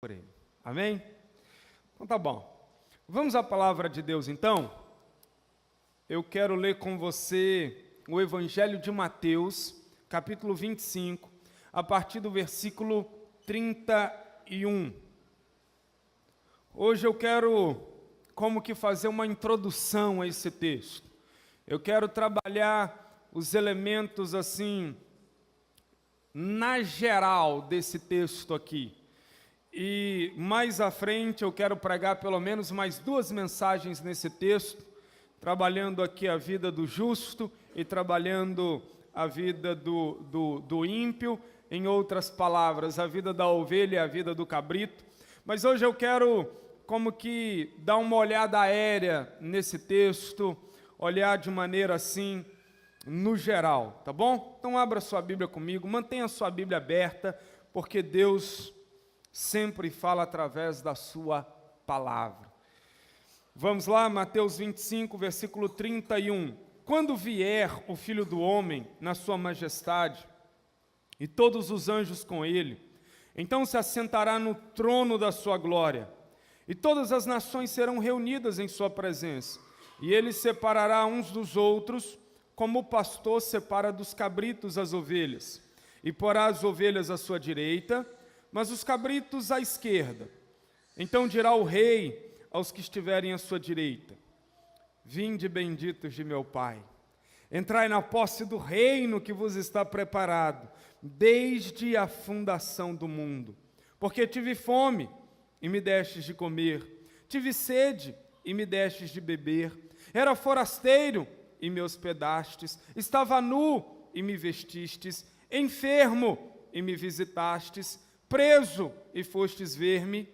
por Ele. Amém? Então tá bom. Vamos à palavra de Deus então? Eu quero ler com você o Evangelho de Mateus, capítulo 25, a partir do versículo 31. Hoje eu quero como que fazer uma introdução a esse texto. Eu quero trabalhar os elementos assim, na geral desse texto aqui. E mais à frente eu quero pregar pelo menos mais 2 mensagens nesse texto, trabalhando aqui a vida do justo e trabalhando a vida do ímpio, em outras palavras, a vida da ovelha e a vida do cabrito. Mas hoje eu quero como que dar uma olhada aérea nesse texto, olhar de maneira assim, no geral, tá bom? Então abra sua Bíblia comigo, mantenha sua Bíblia aberta, porque Deus sempre fala através da sua palavra. Vamos lá, Mateus 25, versículo 31. Quando vier o Filho do Homem na sua majestade, e todos os anjos com ele, então se assentará no trono da sua glória, e todas as nações serão reunidas em sua presença, e ele separará uns dos outros, como o pastor separa dos cabritos as ovelhas, e porá as ovelhas à sua direita, mas os cabritos à esquerda. Então dirá o rei aos que estiverem à sua direita: vinde benditos de meu Pai, entrai na posse do reino que vos está preparado, desde a fundação do mundo. Porque tive fome, e me destes de comer, tive sede, e me destes de beber, era forasteiro, e me hospedastes, estava nu, e me vestistes, enfermo, e me visitastes, preso, e fostes ver-me.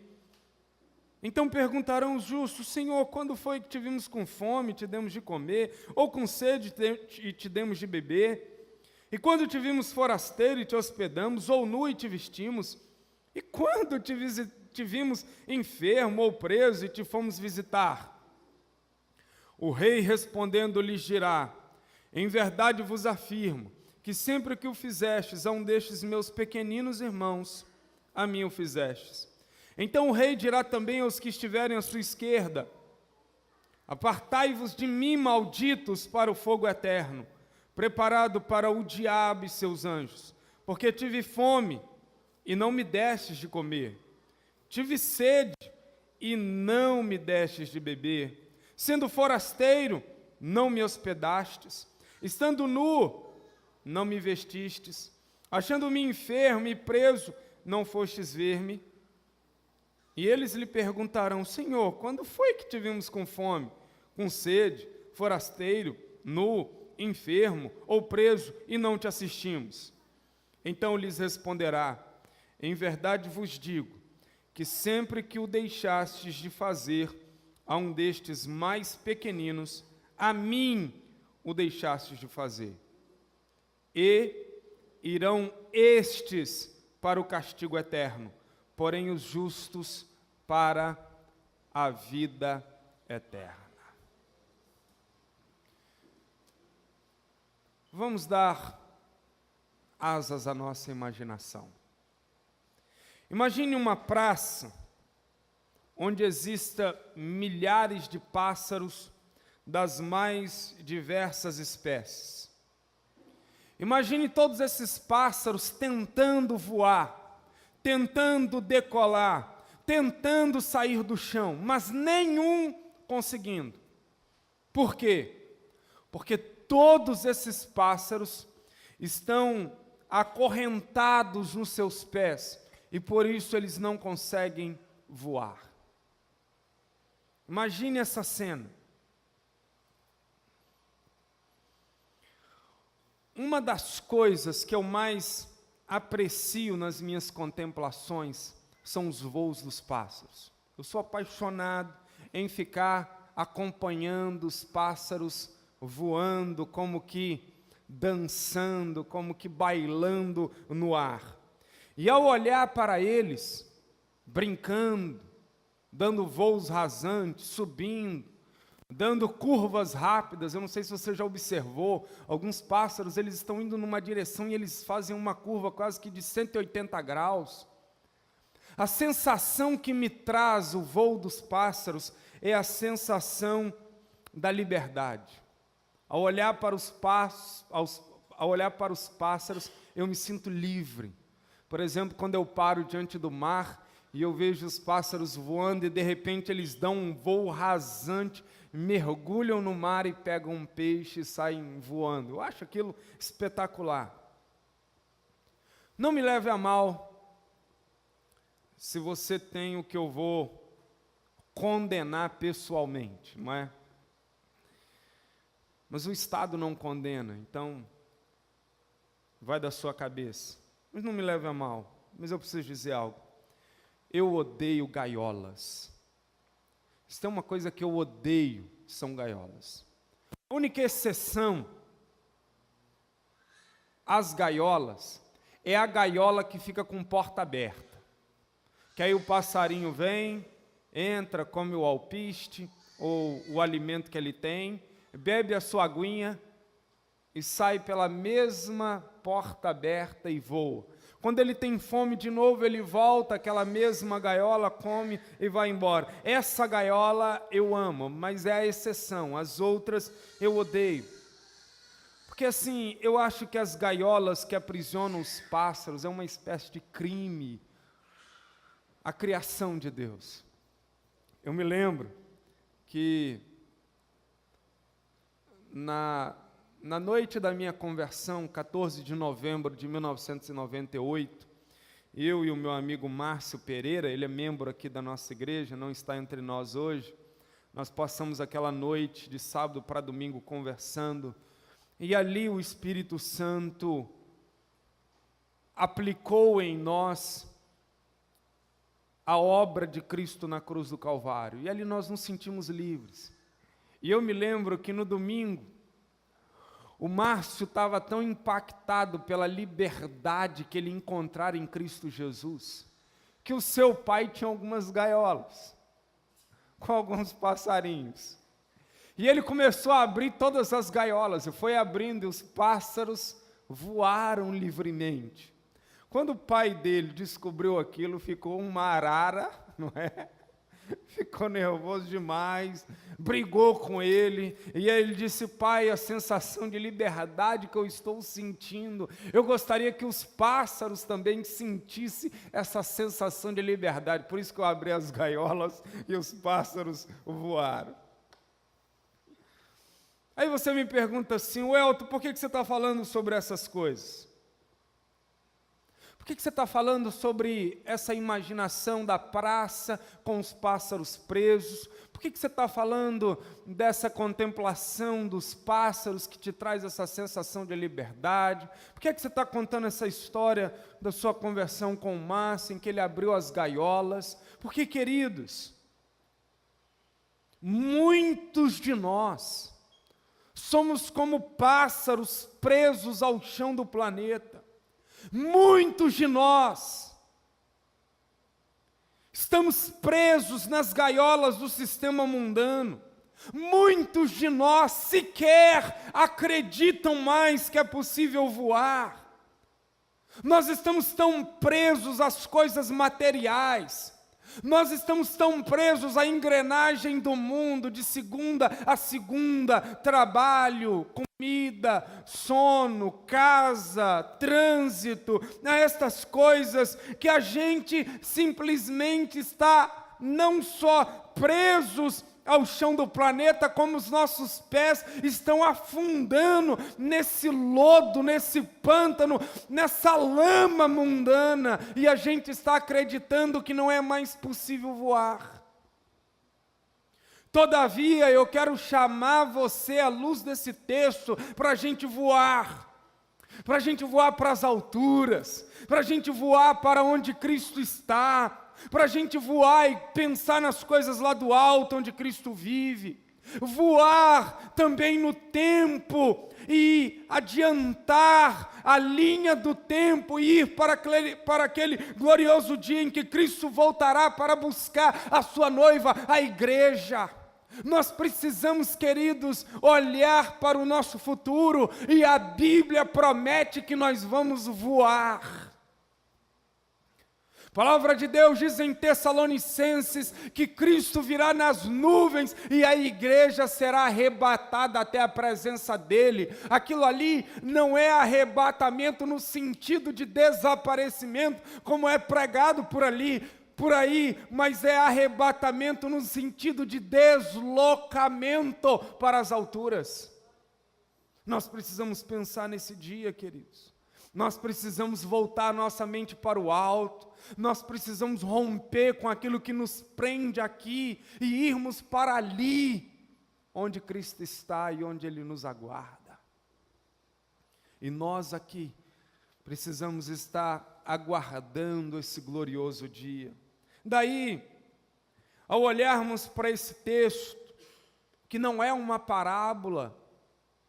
Então perguntarão os justos: Senhor, quando foi que te vimos com fome, te demos de comer, ou com sede e te demos de beber? E quando te vimos forasteiro e te hospedamos, ou nu e te vestimos? E quando te vimos enfermo ou preso e te fomos visitar? O rei respondendo lhes dirá: em verdade vos afirmo, que sempre que o fizestes a um destes meus pequeninos irmãos, a mim o fizestes. Então o rei dirá também aos que estiverem à sua esquerda: apartai-vos de mim, malditos, para o fogo eterno, preparado para o diabo e seus anjos, porque tive fome, e não me destes de comer, tive sede, e não me destes de beber, sendo forasteiro, não me hospedastes, estando nu, não me vestistes, achando-me enfermo e preso, não fostes ver-me. E eles lhe perguntarão: Senhor, quando foi que te vimos com fome, com sede, forasteiro, nu, enfermo ou preso, e não te assistimos? Então lhes responderá: em verdade vos digo, que sempre que o deixastes de fazer a um destes mais pequeninos, a mim o deixastes de fazer. E irão estes para o castigo eterno, porém os justos para a vida eterna. Vamos dar asas à nossa imaginação. Imagine uma praça onde exista milhares de pássaros das mais diversas espécies. Imagine todos esses pássaros tentando voar, tentando decolar, tentando sair do chão, mas nenhum conseguindo. Por quê? Porque todos esses pássaros estão acorrentados nos seus pés e por isso eles não conseguem voar. Imagine essa cena. Uma das coisas que eu mais aprecio nas minhas contemplações são os voos dos pássaros. Eu sou apaixonado em ficar acompanhando os pássaros voando, como que dançando, como que bailando no ar. E ao olhar para eles, brincando, dando voos rasantes, subindo, dando curvas rápidas, eu não sei se você já observou, alguns pássaros, eles estão indo numa direção e eles fazem uma curva quase que de 180 graus. A sensação que me traz o voo dos pássaros é a sensação da liberdade. Ao olhar para os pássaros, eu me sinto livre. Por exemplo, quando eu paro diante do mar e eu vejo os pássaros voando e de repente eles dão um voo rasante, mergulham no mar e pegam um peixe e saem voando. Eu acho aquilo espetacular. Não me leve a mal se você tem o que eu vou condenar pessoalmente, não é? Mas o Estado não condena, então vai da sua cabeça. Mas não me leve a mal, mas eu preciso dizer algo. Eu odeio gaiolas. Se tem uma coisa que eu odeio, são gaiolas. A única exceção às gaiolas é a gaiola que fica com porta aberta. Que aí o passarinho vem, entra, come o alpiste, ou o alimento que ele tem, bebe a sua aguinha e sai pela mesma porta aberta e voa. Quando ele tem fome de novo, ele volta àquela mesma gaiola, come e vai embora. Essa gaiola eu amo, mas é a exceção. As outras eu odeio. Porque assim, eu acho que as gaiolas que aprisionam os pássaros é uma espécie de crime à criação de Deus. Eu me lembro que na noite da minha conversão, 14 de novembro de 1998, eu e o meu amigo Márcio Pereira, ele é membro aqui da nossa igreja, não está entre nós hoje, nós passamos aquela noite de sábado para domingo conversando, e ali o Espírito Santo aplicou em nós a obra de Cristo na cruz do Calvário, e ali nós nos sentimos livres. E eu me lembro que no domingo, o Márcio estava tão impactado pela liberdade que ele encontrara em Cristo Jesus, que o seu pai tinha algumas gaiolas, com alguns passarinhos. E ele começou a abrir todas as gaiolas, e foi abrindo, e os pássaros voaram livremente. Quando o pai dele descobriu aquilo, ficou uma arara, não é? Ficou nervoso demais, brigou com ele, e aí ele disse: pai, a sensação de liberdade que eu estou sentindo, eu gostaria que os pássaros também sentissem essa sensação de liberdade, por isso que eu abri as gaiolas e os pássaros voaram. Aí você me pergunta assim: Welton, por que você está falando sobre essas coisas? Por que você está falando sobre essa imaginação da praça com os pássaros presos? Por que você está falando dessa contemplação dos pássaros que te traz essa sensação de liberdade? Por que você está contando essa história da sua conversão com o Márcio, em que ele abriu as gaiolas? Porque, queridos, muitos de nós somos como pássaros presos ao chão do planeta. Muitos de nós estamos presos nas gaiolas do sistema mundano. Muitos de nós sequer acreditam mais que é possível voar. Nós estamos tão presos às coisas materiais. Nós estamos tão presos à engrenagem do mundo, de segunda a segunda, trabalho, comida, sono, casa, trânsito, a estas coisas que a gente simplesmente está não só presos ao chão do planeta, como os nossos pés estão afundando nesse lodo, nesse pântano, nessa lama mundana, e a gente está acreditando que não é mais possível voar. Todavia, eu quero chamar você à luz desse texto para a gente voar. Para a gente voar para as alturas, para a gente voar para onde Cristo está, para a gente voar e pensar nas coisas lá do alto onde Cristo vive, voar também no tempo e adiantar a linha do tempo e ir para aquele glorioso dia em que Cristo voltará para buscar a sua noiva, a igreja. Nós precisamos, queridos, olhar para o nosso futuro, e a Bíblia promete que nós vamos voar. A palavra de Deus diz em Tessalonicenses que Cristo virá nas nuvens e a igreja será arrebatada até a presença dele. Aquilo ali não é arrebatamento no sentido de desaparecimento, como é pregado por aí, mas é arrebatamento no sentido de deslocamento para as alturas. Nós precisamos pensar nesse dia, queridos. Nós precisamos voltar nossa mente para o alto, nós precisamos romper com aquilo que nos prende aqui e irmos para ali, onde Cristo está e onde Ele nos aguarda. E nós aqui precisamos estar aguardando esse glorioso dia. Daí, ao olharmos para esse texto, que não é uma parábola,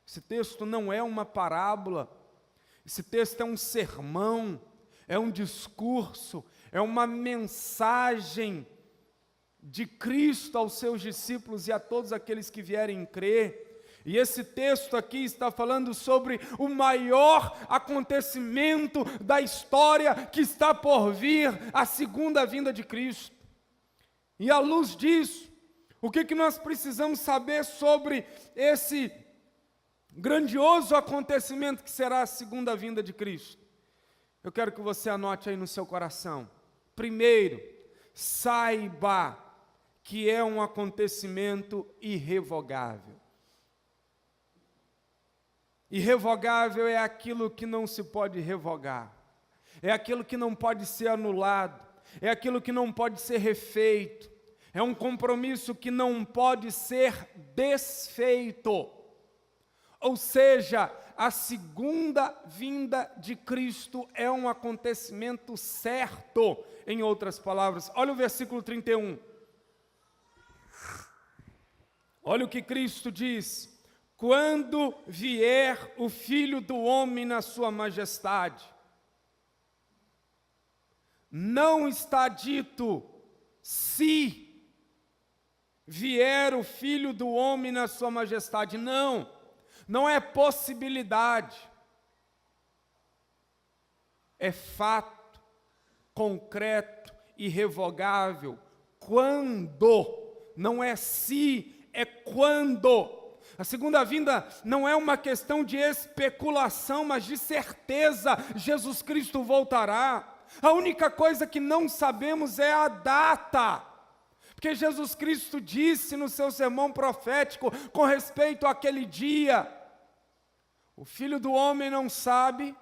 esse texto não é uma parábola, esse texto é um sermão, é um discurso, é uma mensagem de Cristo aos seus discípulos e a todos aqueles que vierem crer. E esse texto aqui está falando sobre o maior acontecimento da história que está por vir, a segunda vinda de Cristo. E à luz disso, o que nós precisamos saber sobre esse grandioso acontecimento que será a segunda vinda de Cristo? Eu quero que você anote aí no seu coração. Primeiro, saiba que é um acontecimento irrevogável. Irrevogável é aquilo que não se pode revogar, é aquilo que não pode ser anulado, é aquilo que não pode ser refeito, é um compromisso que não pode ser desfeito. Ou seja, a segunda vinda de Cristo é um acontecimento certo. Em outras palavras, olha o versículo 31. Olha o que Cristo diz: quando vier o Filho do Homem na sua majestade. Não está dito se vier o Filho do Homem na sua majestade, não é possibilidade, é fato, concreto, irrevogável. Quando, não é se, é quando. A segunda vinda não é uma questão de especulação, mas de certeza. Jesus Cristo voltará. A única coisa que não sabemos é a data, porque Jesus Cristo disse no seu sermão profético com respeito àquele dia: o Filho do Homem não sabe,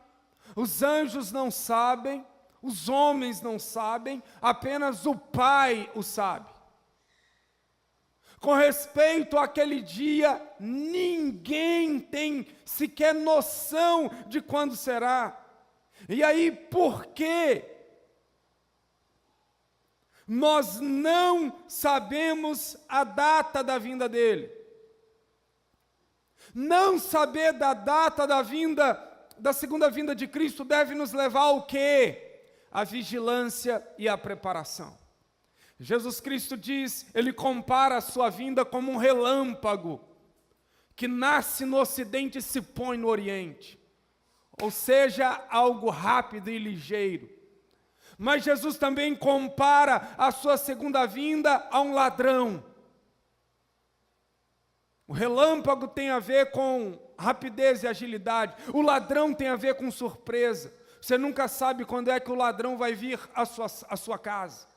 os anjos não sabem, os homens não sabem, apenas o Pai o sabe. Com respeito àquele dia, ninguém tem sequer noção de quando será. E aí, por quê? Nós não sabemos a data da vinda dele. Não saber da data da segunda vinda de Cristo deve nos levar ao quê? A vigilância e a preparação. Jesus Cristo diz, ele compara a sua vinda como um relâmpago que nasce no ocidente e se põe no oriente. Ou seja, algo rápido e ligeiro. Mas Jesus também compara a sua segunda vinda a um ladrão. O relâmpago tem a ver com rapidez e agilidade. O ladrão tem a ver com surpresa. Você nunca sabe quando é que o ladrão vai vir à sua casa.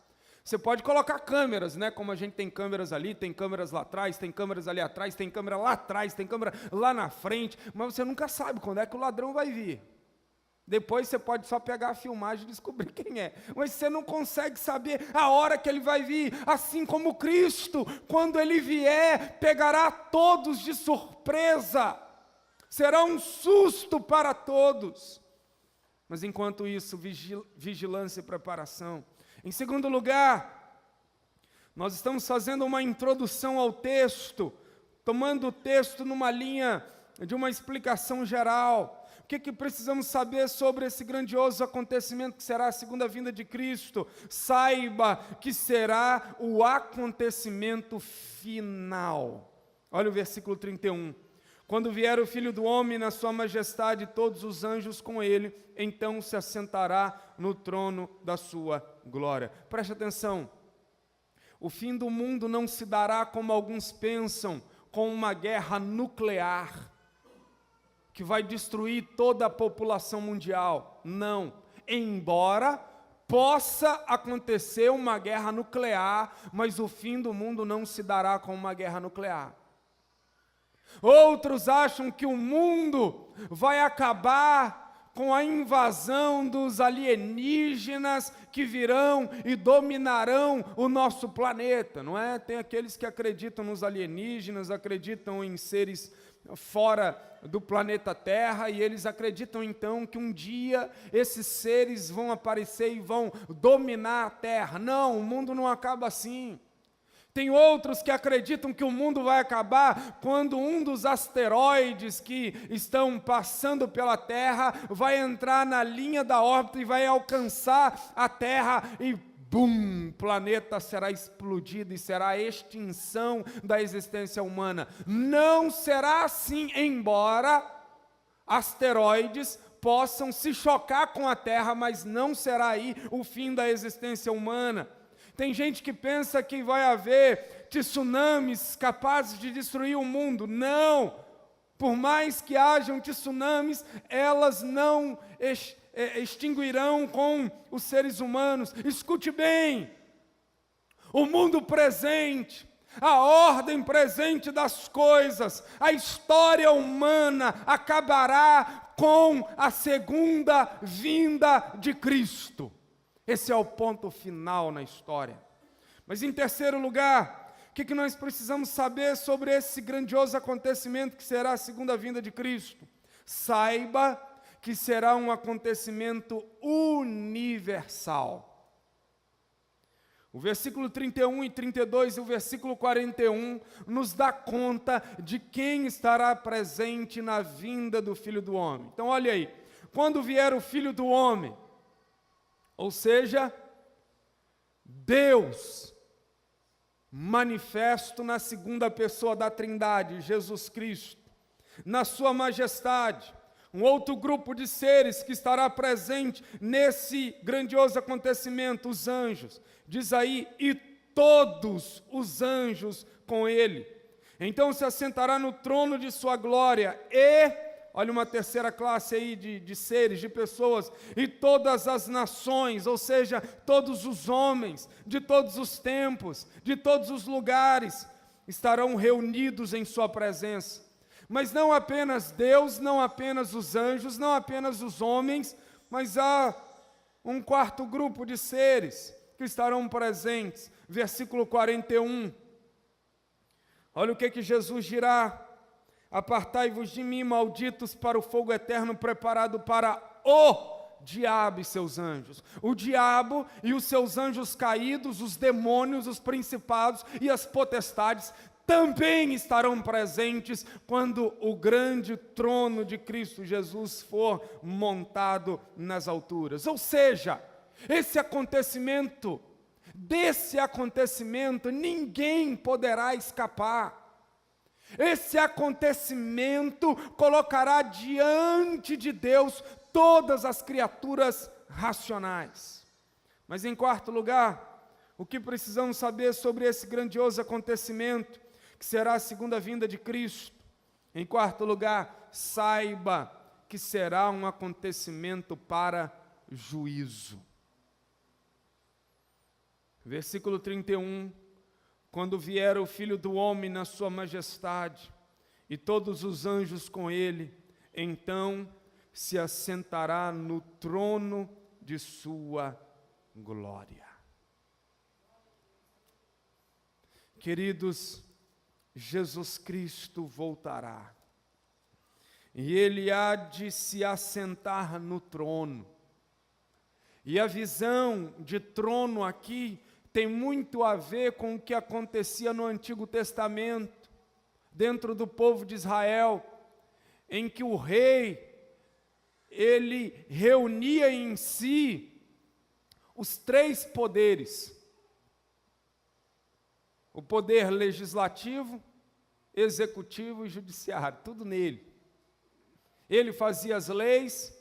Você pode colocar câmeras, né? Como a gente tem câmeras ali, tem câmeras lá atrás, tem câmeras ali atrás, tem câmera lá atrás, tem câmera lá na frente, mas você nunca sabe quando é que o ladrão vai vir. Depois você pode só pegar a filmagem e descobrir quem é, mas você não consegue saber a hora que ele vai vir. Assim como Cristo, quando ele vier, pegará todos de surpresa, será um susto para todos. Mas enquanto isso, vigilância e preparação. Em segundo lugar, nós estamos fazendo uma introdução ao texto, tomando o texto numa linha de uma explicação geral. O que precisamos saber sobre esse grandioso acontecimento que será a segunda vinda de Cristo? Saiba que será o acontecimento final. Olha o versículo 31. Quando vier o Filho do Homem na sua majestade, todos os anjos com ele, então se assentará no trono da sua glória. Preste atenção, o fim do mundo não se dará como alguns pensam, com uma guerra nuclear, que vai destruir toda a população mundial. Não, embora possa acontecer uma guerra nuclear, mas o fim do mundo não se dará com uma guerra nuclear. Outros acham que o mundo vai acabar com a invasão dos alienígenas que virão e dominarão o nosso planeta, não é? Tem aqueles que acreditam nos alienígenas, acreditam em seres fora do planeta Terra, e eles acreditam então que um dia esses seres vão aparecer e vão dominar a Terra. Não, o mundo não acaba assim. Tem outros que acreditam que o mundo vai acabar quando um dos asteroides que estão passando pela Terra vai entrar na linha da órbita e vai alcançar a Terra e bum, o planeta será explodido e será a extinção da existência humana. Não será assim, embora asteroides possam se chocar com a Terra, mas não será aí o fim da existência humana. Tem gente que pensa que vai haver tsunamis capazes de destruir o mundo. Não! Por mais que hajam tsunamis, elas não extinguirão com os seres humanos. Escute bem, o mundo presente, a ordem presente das coisas, a história humana acabará com a segunda vinda de Cristo. Esse é o ponto final na história. Mas em terceiro lugar, o que nós precisamos saber sobre esse grandioso acontecimento que será a segunda vinda de Cristo? Saiba que será um acontecimento universal. O versículo 31 e 32 e o versículo 41 nos dá conta de quem estará presente na vinda do Filho do Homem. Então olha aí, quando vier o Filho do Homem, ou seja, Deus manifesto na segunda pessoa da Trindade, Jesus Cristo, na sua majestade, um outro grupo de seres que estará presente nesse grandioso acontecimento, os anjos, diz aí, e todos os anjos com ele. Então se assentará no trono de sua glória e... olha uma terceira classe aí de seres, de pessoas, e todas as nações, ou seja, todos os homens, de todos os tempos, de todos os lugares, estarão reunidos em sua presença. Mas não apenas Deus, não apenas os anjos, não apenas os homens, mas há um quarto grupo de seres que estarão presentes. Versículo 41. Olha o que Jesus dirá. Apartai-vos de mim, malditos, para o fogo eterno preparado para o diabo e seus anjos. O diabo e os seus anjos caídos, os demônios, os principados e as potestades também estarão presentes quando o grande trono de Cristo Jesus for montado nas alturas. Ou seja, desse acontecimento, ninguém poderá escapar. Esse acontecimento colocará diante de Deus todas as criaturas racionais. Mas em quarto lugar, o que precisamos saber sobre esse grandioso acontecimento, que será a segunda vinda de Cristo? Em quarto lugar, saiba que será um acontecimento para juízo. Versículo 31. Quando vier o Filho do Homem na sua majestade, e todos os anjos com ele, então se assentará no trono de sua glória. Queridos, Jesus Cristo voltará, e ele há de se assentar no trono. E a visão de trono aqui tem muito a ver com o que acontecia no Antigo Testamento, dentro do povo de Israel, em que o rei, ele reunia em si os três poderes: o poder legislativo, executivo e judiciário, tudo nele. Ele fazia as leis,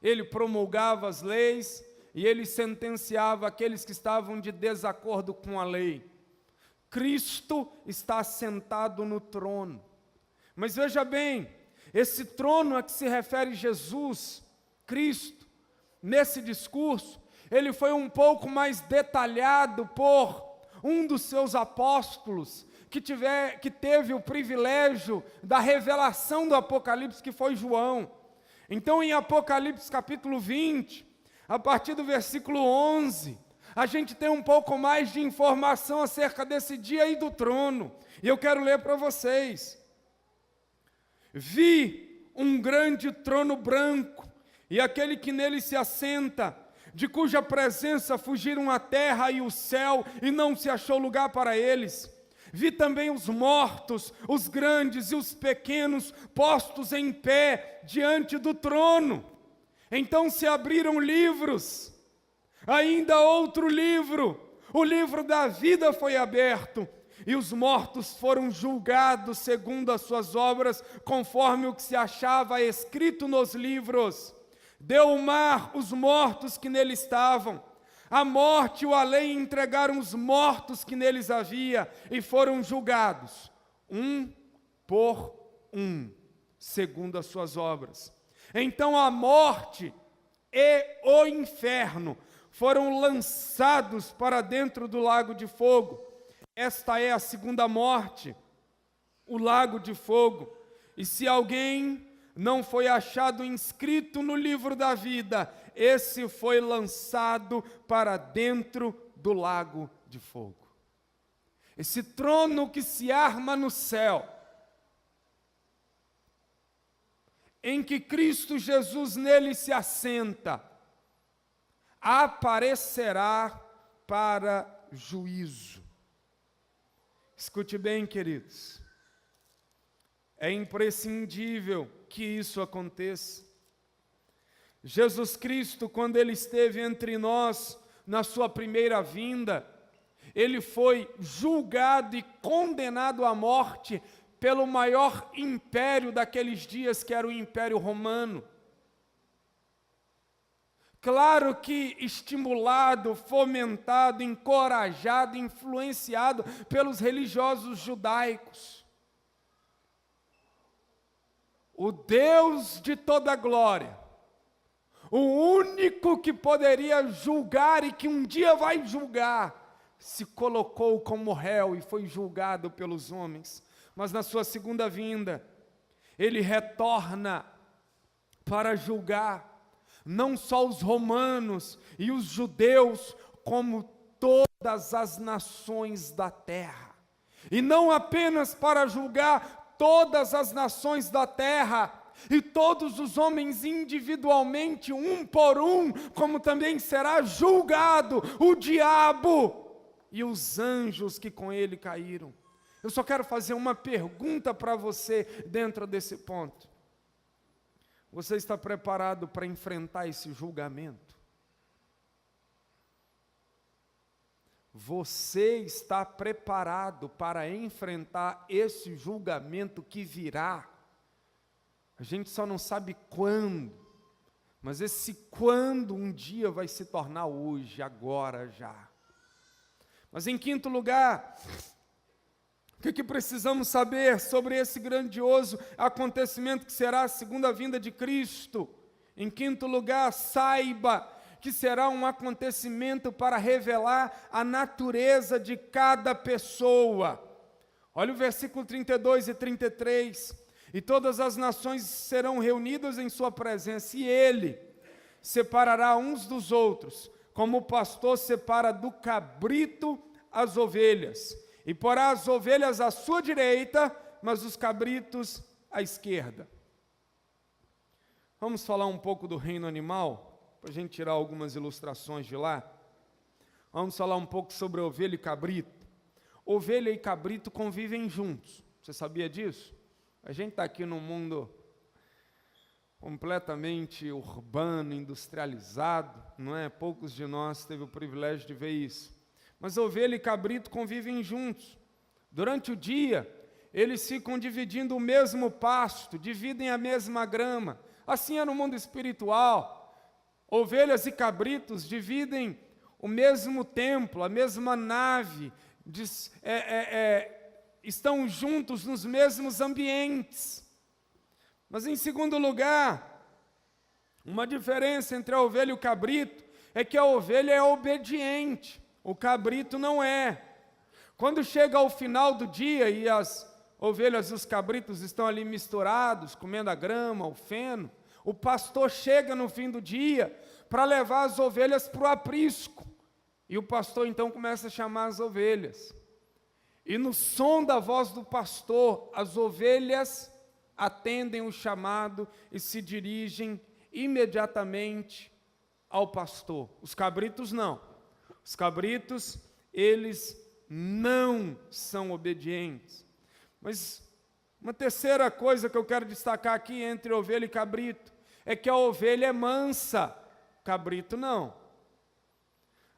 ele promulgava as leis e ele sentenciava aqueles que estavam de desacordo com a lei. Cristo está sentado no trono. Mas veja bem, esse trono a que se refere Jesus, Cristo, nesse discurso, ele foi um pouco mais detalhado por um dos seus apóstolos, que teve o privilégio da revelação do Apocalipse, que foi João. Então, em Apocalipse capítulo 20, a partir do versículo 11, a gente tem um pouco mais de informação acerca desse dia aí do trono. E eu quero ler para vocês. Vi um grande trono branco, e aquele que nele se assenta, de cuja presença fugiram a terra e o céu, e não se achou lugar para eles. Vi também os mortos, os grandes e os pequenos, postos em pé diante do trono. Então se abriram livros, ainda outro livro, o livro da vida foi aberto, e os mortos foram julgados segundo as suas obras, conforme o que se achava escrito nos livros. Deu o mar os mortos que nele estavam. A morte e o além entregaram os mortos que neles havia, e foram julgados, um por um, segundo as suas obras. Então a morte e o inferno foram lançados para dentro do lago de fogo. Esta é a segunda morte, o lago de fogo. E se alguém não foi achado inscrito no livro da vida, esse foi lançado para dentro do lago de fogo. Esse trono que se arma no céu, em que Cristo Jesus nele se assenta, aparecerá para juízo. Escute bem, queridos, é imprescindível que isso aconteça. Jesus Cristo, quando ele esteve entre nós na sua primeira vinda, ele foi julgado e condenado à morte pelo maior império daqueles dias, que era o Império Romano. Claro que estimulado, fomentado, encorajado, influenciado pelos religiosos judaicos. O Deus de toda glória, o único que poderia julgar e que um dia vai julgar, se colocou como réu e foi julgado pelos homens. Mas na sua segunda vinda, ele retorna para julgar não só os romanos e os judeus, como todas as nações da terra. E não apenas para julgar todas as nações da terra, e todos os homens individualmente, um por um, como também será julgado o diabo e os anjos que com ele caíram. Eu só quero fazer uma pergunta para você dentro desse ponto. Você está preparado para enfrentar esse julgamento? Você está preparado para enfrentar esse julgamento que virá? A gente só não sabe quando, mas esse quando um dia vai se tornar hoje, agora já. Mas em quinto lugar, o que precisamos saber sobre esse grandioso acontecimento que será a segunda vinda de Cristo? Em quinto lugar, saiba que será um acontecimento para revelar a natureza de cada pessoa. Olha o versículo 32 e 33. E todas as nações serão reunidas em sua presença, e ele separará uns dos outros, como o pastor separa do cabrito as ovelhas, e porá as ovelhas à sua direita, mas os cabritos à esquerda. Vamos falar um pouco do reino animal, para a gente tirar algumas ilustrações de lá. Vamos falar um pouco sobre ovelha e cabrito. Ovelha e cabrito convivem juntos, você sabia disso? A gente está aqui num mundo completamente urbano, industrializado, não é? Poucos de nós teve o privilégio de ver isso. Mas ovelha e cabrito convivem juntos. Durante o dia, eles ficam dividindo o mesmo pasto, dividem a mesma grama. Assim é no mundo espiritual. Ovelhas e cabritos dividem o mesmo templo, a mesma nave, estão juntos nos mesmos ambientes. Mas, em segundo lugar, uma diferença entre a ovelha e o cabrito é que a ovelha é obediente, o cabrito não é. Quando chega ao final do dia e as ovelhas e os cabritos estão ali misturados, comendo a grama, o feno, o pastor chega no fim do dia para levar as ovelhas para o aprisco. E o pastor então começa a chamar as ovelhas. E no som da voz do pastor, as ovelhas atendem o chamado e se dirigem imediatamente ao pastor. Os cabritos não. Os cabritos, eles não são obedientes. Mas uma terceira coisa que eu quero destacar aqui entre ovelha e cabrito é que a ovelha é mansa, cabrito não.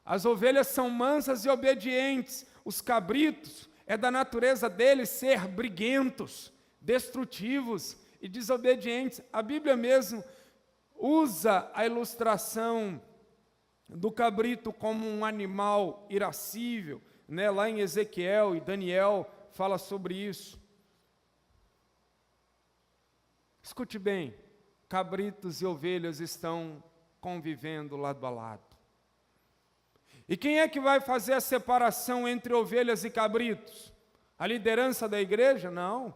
As ovelhas são mansas e obedientes. Os cabritos, é da natureza deles ser briguentos, destrutivos e desobedientes. A Bíblia mesmo usa a ilustração do cabrito como um animal irascível, né? Lá em Ezequiel e Daniel fala sobre isso. Escute bem, cabritos e ovelhas estão convivendo lado a lado. E quem é que vai fazer a separação entre ovelhas e cabritos? A liderança da igreja? Não.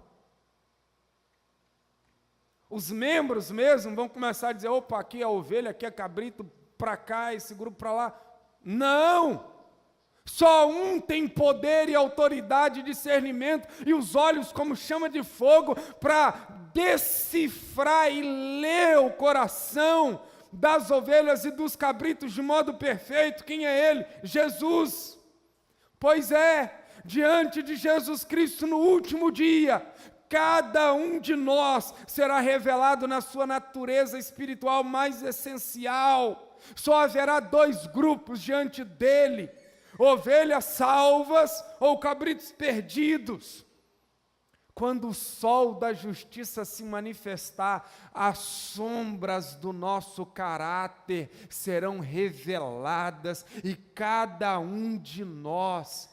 Os membros mesmo vão começar a dizer, opa, aqui é ovelha, aqui é cabrito, para cá, esse grupo para lá. Não! Só um tem poder e autoridade e discernimento, e os olhos como chama de fogo, para decifrar e ler o coração das ovelhas e dos cabritos de modo perfeito. Quem é ele? Jesus. Pois é, diante de Jesus Cristo no último dia, cada um de nós será revelado na sua natureza espiritual mais essencial. Só haverá dois grupos diante dele: ovelhas salvas ou cabritos perdidos. Quando o sol da justiça se manifestar, as sombras do nosso caráter serão reveladas e cada um de nós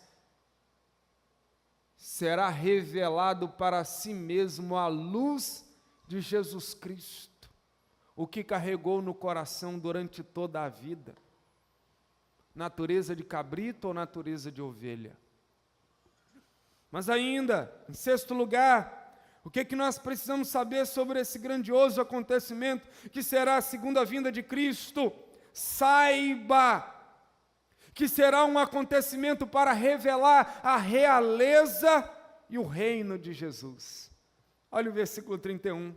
será revelado para si mesmo a luz de Jesus Cristo, o que carregou no coração durante toda a vida. Natureza de cabrito ou natureza de ovelha? Mas ainda, em sexto lugar, o que nós precisamos saber sobre esse grandioso acontecimento que será a segunda vinda de Cristo? Saiba que será um acontecimento para revelar a realeza e o reino de Jesus. Olha o versículo 31.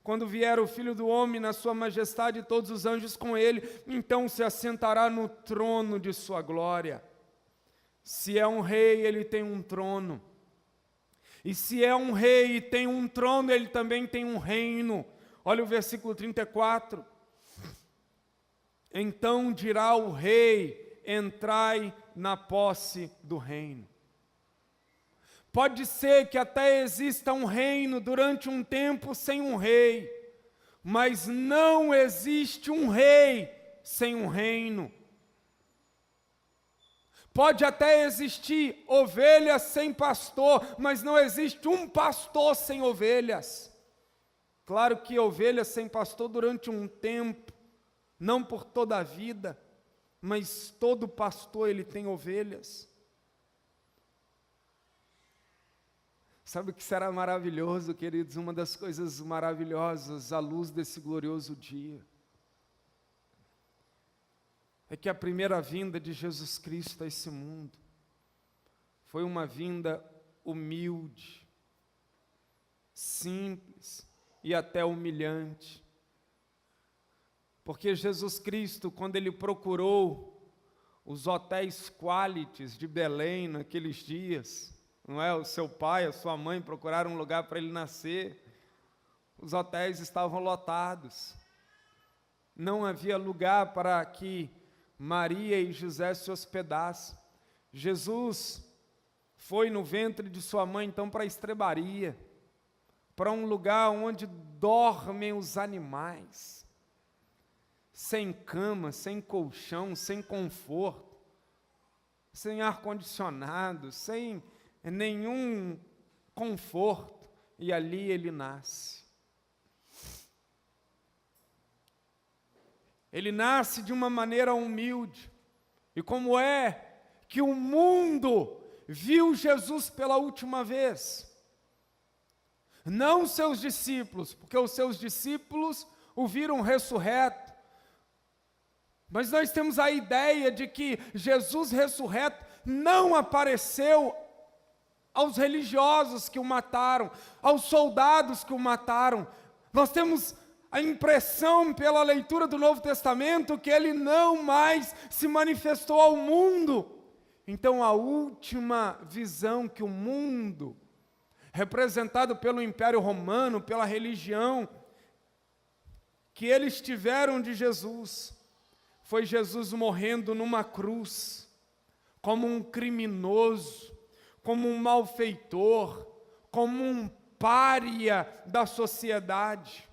Quando vier o Filho do Homem na sua majestade e todos os anjos com ele, então se assentará no trono de sua glória. Se é um rei, ele tem um trono. E se é um rei e tem um trono, ele também tem um reino. Olha o versículo 34. Então dirá o rei: entrai na posse do reino. Pode ser que até exista um reino durante um tempo sem um rei, mas não existe um rei sem um reino. Pode até existir ovelhas sem pastor, mas não existe um pastor sem ovelhas. Claro que ovelhas sem pastor durante um tempo, não por toda a vida, mas todo pastor ele tem ovelhas. Sabe o que será maravilhoso, queridos? Uma das coisas maravilhosas à luz desse glorioso dia é que a primeira vinda de Jesus Cristo a esse mundo foi uma vinda humilde, simples e até humilhante. Porque Jesus Cristo, quando ele procurou os hotéis qualities de Belém naqueles dias, não é? O seu pai, a sua mãe procuraram um lugar para ele nascer, os hotéis estavam lotados, não havia lugar para que Maria e José se hospedassem. Jesus foi no ventre de sua mãe, então, para a estrebaria, para um lugar onde dormem os animais, sem cama, sem colchão, sem conforto, sem ar-condicionado, sem nenhum conforto, e ali ele nasce. Ele nasce de uma maneira humilde. E como é que o mundo viu Jesus pela última vez? Não seus discípulos, porque os seus discípulos o viram ressurreto. Mas nós temos a ideia de que Jesus ressurreto não apareceu aos religiosos que o mataram, aos soldados que o mataram. Nós temos a impressão pela leitura do Novo Testamento que ele não mais se manifestou ao mundo. Então a última visão que o mundo, representado pelo Império Romano, pela religião, que eles tiveram de Jesus, foi Jesus morrendo numa cruz, como um criminoso, como um malfeitor, como um pária da sociedade.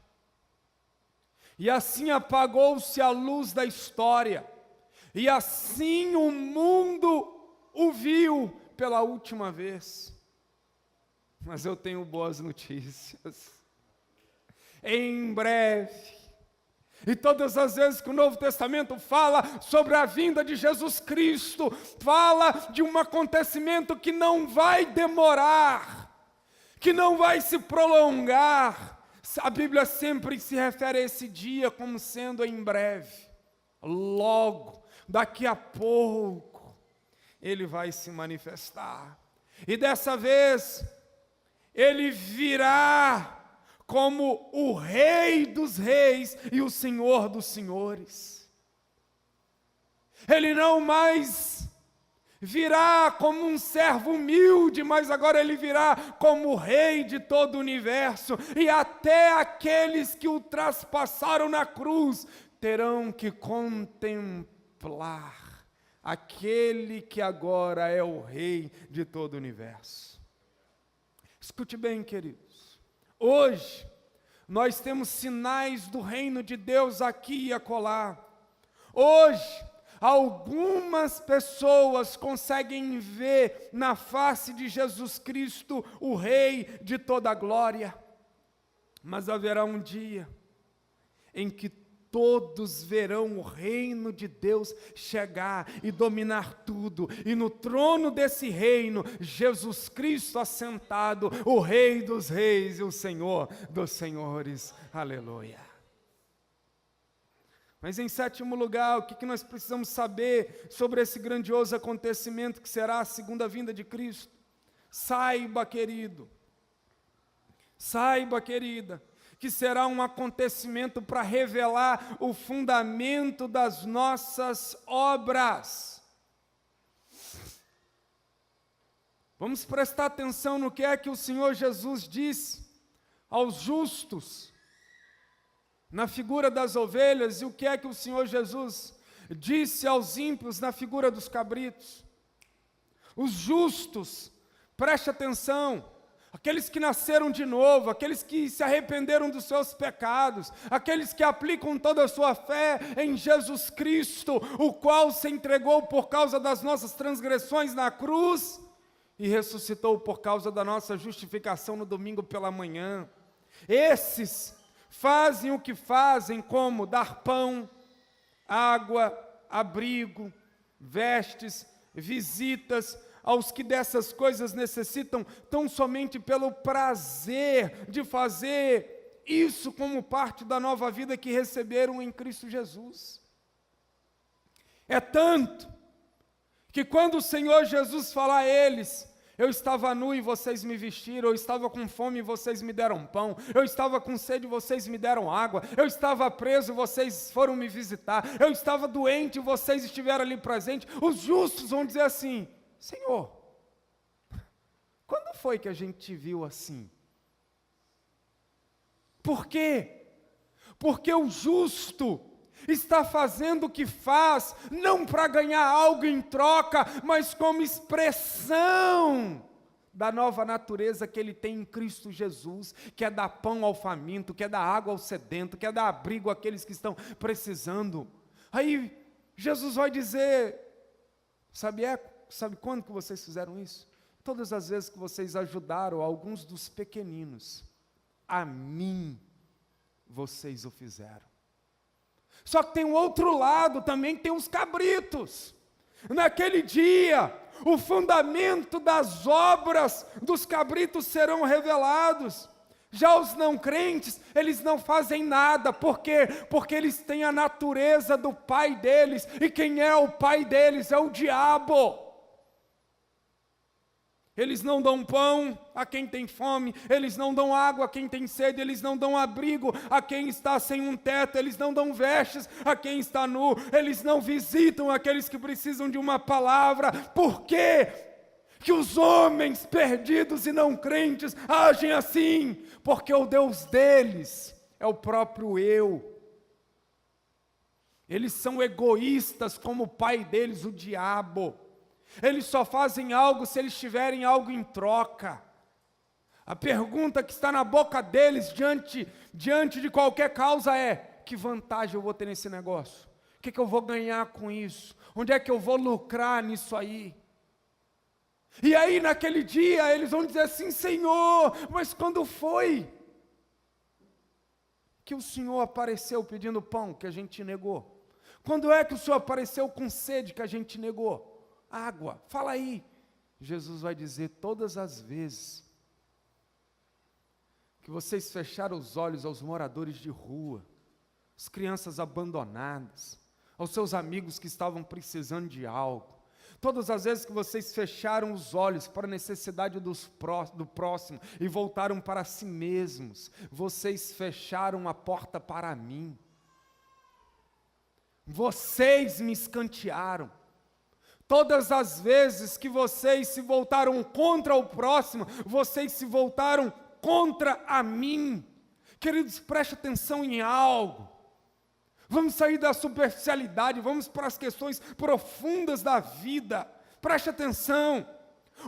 E assim apagou-se a luz da história, e assim o mundo o viu pela última vez. Mas eu tenho boas notícias. Em breve, e todas as vezes que o Novo Testamento fala sobre a vinda de Jesus Cristo, fala de um acontecimento que não vai demorar, que não vai se prolongar. A Bíblia sempre se refere a esse dia como sendo em breve, logo, daqui a pouco, ele vai se manifestar. E dessa vez, ele virá como o Rei dos Reis e o Senhor dos Senhores. Ele não mais virá como um servo humilde, mas agora ele virá como o Rei de todo o universo, e até aqueles que o traspassaram na cruz terão que contemplar aquele que agora é o Rei de todo o universo. Escute bem, queridos, hoje nós temos sinais do reino de Deus aqui e acolá. Hoje, algumas pessoas conseguem ver na face de Jesus Cristo o Rei de toda a glória, mas haverá um dia em que todos verão o reino de Deus chegar e dominar tudo, e no trono desse reino, Jesus Cristo assentado, o Rei dos Reis e o Senhor dos Senhores. Aleluia. Mas em sétimo lugar, o que nós precisamos saber sobre esse grandioso acontecimento que será a segunda vinda de Cristo? Saiba, querido, saiba, querida, que será um acontecimento para revelar o fundamento das nossas obras. Vamos prestar atenção no que é que o Senhor Jesus disse aos justos, na figura das ovelhas, e o que é que o Senhor Jesus disse aos ímpios na figura dos cabritos. Os justos, preste atenção, aqueles que nasceram de novo, aqueles que se arrependeram dos seus pecados, aqueles que aplicam toda a sua fé em Jesus Cristo, o qual se entregou por causa das nossas transgressões na cruz e ressuscitou por causa da nossa justificação no domingo pela manhã. Esses fazem o que fazem, como dar pão, água, abrigo, vestes, visitas aos que dessas coisas necessitam, tão somente pelo prazer de fazer isso como parte da nova vida que receberam em Cristo Jesus. É tanto que quando o Senhor Jesus falar a eles: eu estava nu e vocês me vestiram, eu estava com fome e vocês me deram pão, eu estava com sede e vocês me deram água, eu estava preso e vocês foram me visitar, eu estava doente e vocês estiveram ali presentes, os justos vão dizer assim: Senhor, quando foi que a gente te viu assim? Por quê? Porque o justo, está fazendo o que faz, não para ganhar algo em troca, mas como expressão da nova natureza que ele tem em Cristo Jesus, que é dar pão ao faminto, que é dar água ao sedento, que é dar abrigo àqueles que estão precisando. Aí Jesus vai dizer, sabe quando que vocês fizeram isso? Todas as vezes que vocês ajudaram alguns dos pequeninos, a mim vocês o fizeram. Só que tem um outro lado também, tem os cabritos. Naquele dia, o fundamento das obras dos cabritos serão revelados. Já os não crentes, eles não fazem nada. Por quê? Porque eles têm a natureza do pai deles. E quem é o pai deles? É o diabo. Eles não dão pão a quem tem fome, eles não dão água a quem tem sede, eles não dão abrigo a quem está sem um teto, eles não dão vestes a quem está nu, eles não visitam aqueles que precisam de uma palavra. Por quê que os homens perdidos e não crentes agem assim? Porque o Deus deles é o próprio eu. Eles são egoístas como o pai deles, o diabo. Eles só fazem algo se eles tiverem algo em troca. A pergunta que está na boca deles diante de qualquer causa é: que vantagem eu vou ter nesse negócio? O que eu vou ganhar com isso? Onde é que eu vou lucrar nisso aí? E aí naquele dia eles vão dizer assim: Senhor, mas quando foi que o Senhor apareceu pedindo pão que a gente negou? Quando é que o Senhor apareceu com sede que a gente negou? Água, fala aí. Jesus vai dizer: todas as vezes que vocês fecharam os olhos aos moradores de rua, às crianças abandonadas, aos seus amigos que estavam precisando de algo, todas as vezes que vocês fecharam os olhos para a necessidade do próximo e voltaram para si mesmos, vocês fecharam a porta para mim. Vocês me escantearam. Todas as vezes que vocês se voltaram contra o próximo, vocês se voltaram contra a mim. Queridos, preste atenção em algo. Vamos sair da superficialidade, vamos para as questões profundas da vida. Preste atenção.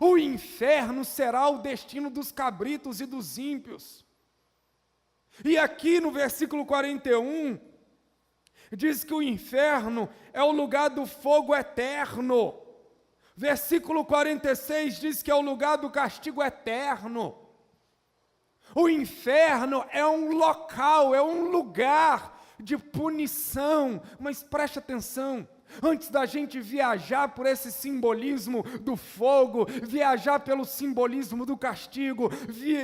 O inferno será o destino dos cabritos e dos ímpios. E aqui no versículo 41, diz que o inferno é o lugar do fogo eterno. Versículo 46 diz que é o lugar do castigo eterno. O inferno é um local, é um lugar de punição. Mas preste atenção, antes da gente viajar por esse simbolismo do fogo, viajar pelo simbolismo do castigo,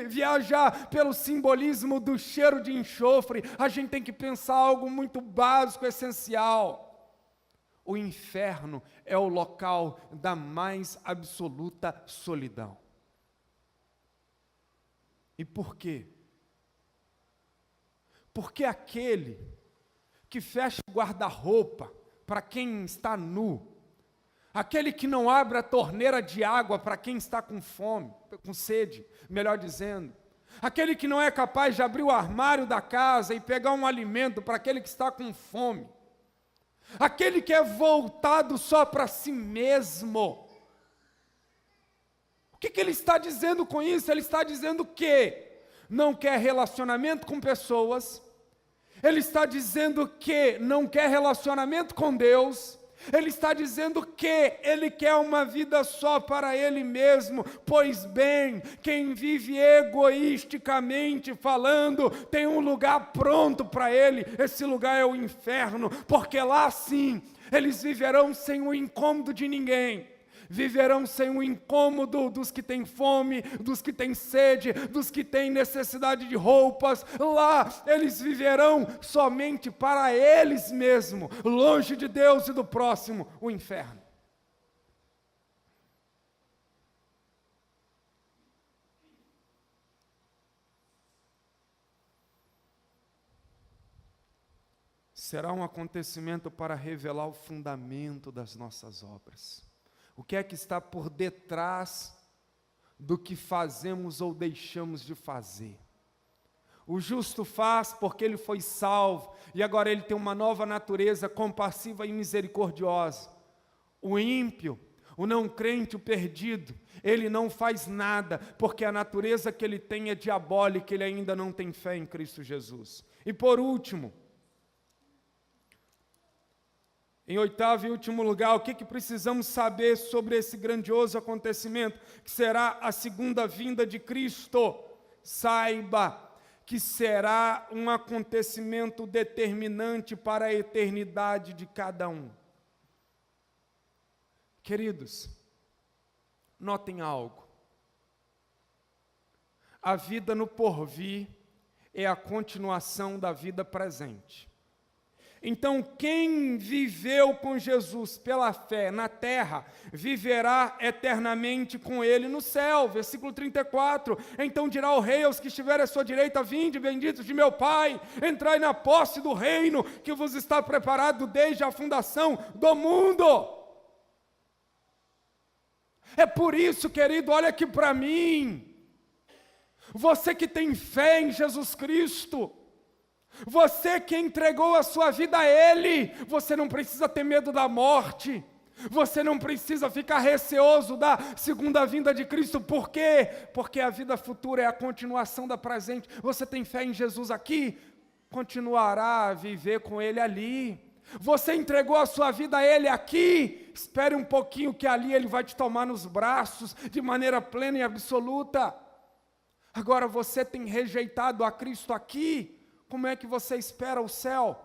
viajar pelo simbolismo do cheiro de enxofre, a gente tem que pensar algo muito básico, essencial. O inferno é o local da mais absoluta solidão. E por quê? Porque aquele que fecha o guarda-roupa para quem está nu, aquele que não abre a torneira de água para quem está com fome, com sede, melhor dizendo, aquele que não é capaz de abrir o armário da casa e pegar um alimento para aquele que está com fome, aquele que é voltado só para si mesmo. O que ele está dizendo com isso? Ele está dizendo que não quer relacionamento com pessoas, ele está dizendo que não quer relacionamento com Deus, ele está dizendo que ele quer uma vida só para ele mesmo. Pois bem, quem vive egoisticamente falando, tem um lugar pronto para ele. Esse lugar é o inferno, porque lá sim, eles viverão sem o incômodo de ninguém. Viverão sem o incômodo dos que têm fome, dos que têm sede, dos que têm necessidade de roupas. Lá eles viverão somente para eles mesmos, longe de Deus e do próximo, o inferno. Será um acontecimento para revelar o fundamento das nossas obras. O que é que está por detrás do que fazemos ou deixamos de fazer? O justo faz porque ele foi salvo, e agora ele tem uma nova natureza compassiva e misericordiosa. O ímpio, o não crente, o perdido, ele não faz nada, porque a natureza que ele tem é diabólica, ele ainda não tem fé em Cristo Jesus. E por último, em oitavo e último lugar, o que precisamos saber sobre esse grandioso acontecimento, que será a segunda vinda de Cristo? Saiba que será um acontecimento determinante para a eternidade de cada um. Queridos, notem algo. A vida no porvir é a continuação da vida presente. Então, quem viveu com Jesus pela fé na terra, viverá eternamente com ele no céu. Versículo 34. Então dirá o rei aos que estiverem à sua direita: vinde, benditos de meu Pai, entrai na posse do reino que vos está preparado desde a fundação do mundo. É por isso, querido, olha aqui para mim. Você que tem fé em Jesus Cristo, você que entregou a sua vida a Ele, você não precisa ter medo da morte, você não precisa ficar receoso da segunda vinda de Cristo. Por quê? Porque a vida futura é a continuação da presente. Você tem fé em Jesus aqui, continuará a viver com Ele ali. Você entregou a sua vida a Ele aqui, espere um pouquinho que ali Ele vai te tomar nos braços de maneira plena e absoluta. Agora você tem rejeitado a Cristo aqui, como é que você espera o céu?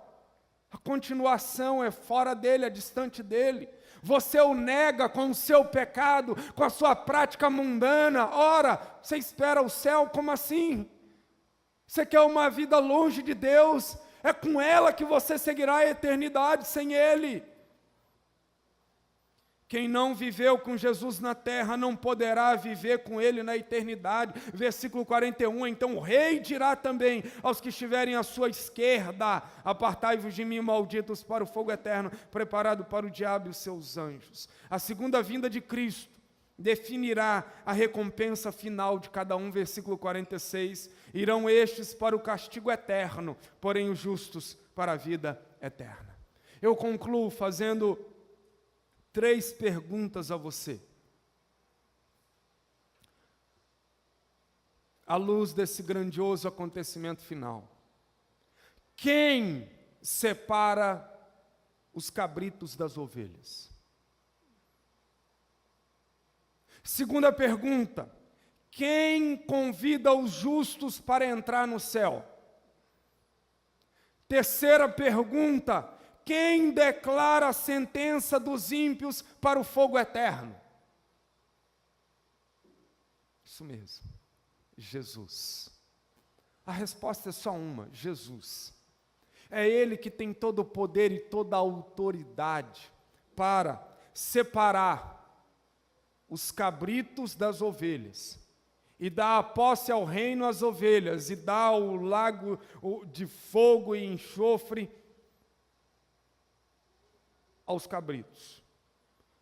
A continuação é fora dele, é distante dele. Você o nega com o seu pecado, com a sua prática mundana. Ora, você espera o céu? Como assim? Você quer uma vida longe de Deus? É com ela que você seguirá a eternidade, sem Ele. Quem não viveu com Jesus na terra não poderá viver com Ele na eternidade. Versículo 41, então o rei dirá também aos que estiverem à sua esquerda: apartai-vos de mim, malditos, para o fogo eterno, preparado para o diabo e os seus anjos. A segunda vinda de Cristo definirá a recompensa final de cada um. Versículo 46, irão estes para o castigo eterno, porém os justos para a vida eterna. Eu concluo fazendo 3 perguntas a você. À luz desse grandioso acontecimento final. Quem separa os cabritos das ovelhas? Segunda pergunta: quem convida os justos para entrar no céu? Terceira pergunta: quem declara a sentença dos ímpios para o fogo eterno? Isso mesmo, Jesus. A resposta é só uma: Jesus. É Ele que tem todo o poder e toda a autoridade para separar os cabritos das ovelhas e dar a posse ao reino às ovelhas e dar o lago de fogo e enxofre aos cabritos.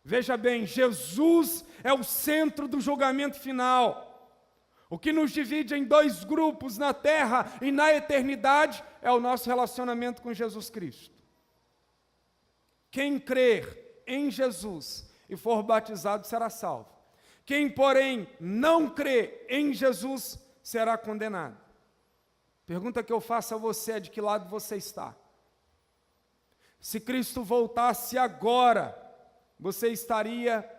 Veja bem, Jesus é o centro do julgamento final. O que nos divide em 2 grupos na terra e na eternidade é o nosso relacionamento com Jesus Cristo. Quem crer em Jesus e for batizado será salvo. Quem, porém, não crê em Jesus será condenado. Pergunta que eu faço a você é: de que lado você está? Se Cristo voltasse agora, você estaria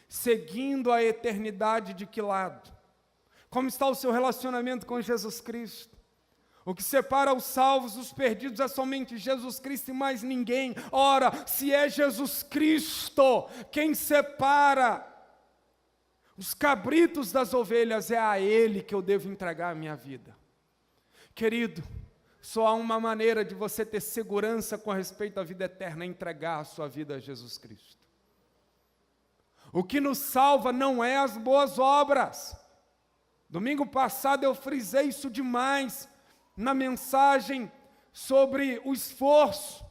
seguindo a eternidade de que lado? Como está o seu relacionamento com Jesus Cristo? O que separa os salvos dos perdidos é somente Jesus Cristo e mais ninguém. Ora, se é Jesus Cristo quem separa os cabritos das ovelhas, é a Ele que eu devo entregar a minha vida. Querido, só há uma maneira de você ter segurança com respeito à vida eterna: é entregar a sua vida a Jesus Cristo. O que nos salva não é as boas obras. Domingo passado eu frisei isso demais na mensagem sobre o esforço.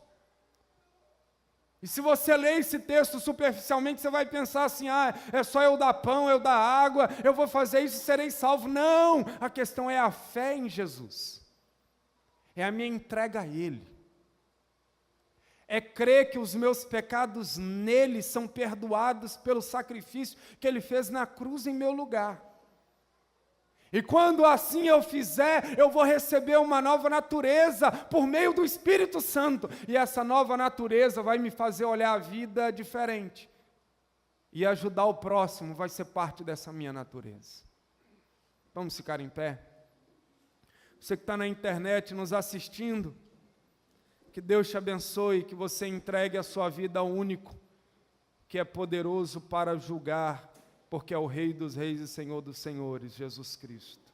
E se você ler esse texto superficialmente, você vai pensar assim, é só eu dar pão, eu dar água, eu vou fazer isso e serei salvo. Não! A questão é a fé em Jesus. É a minha entrega a Ele. É crer que os meus pecados nele são perdoados pelo sacrifício que Ele fez na cruz em meu lugar. E quando assim eu fizer, eu vou receber uma nova natureza por meio do Espírito Santo. E essa nova natureza vai me fazer olhar a vida diferente. E ajudar o próximo vai ser parte dessa minha natureza. Vamos ficar em pé? Você que está na internet nos assistindo, que Deus te abençoe, que você entregue a sua vida ao único, que é poderoso para julgar, porque é o Rei dos Reis e Senhor dos Senhores, Jesus Cristo.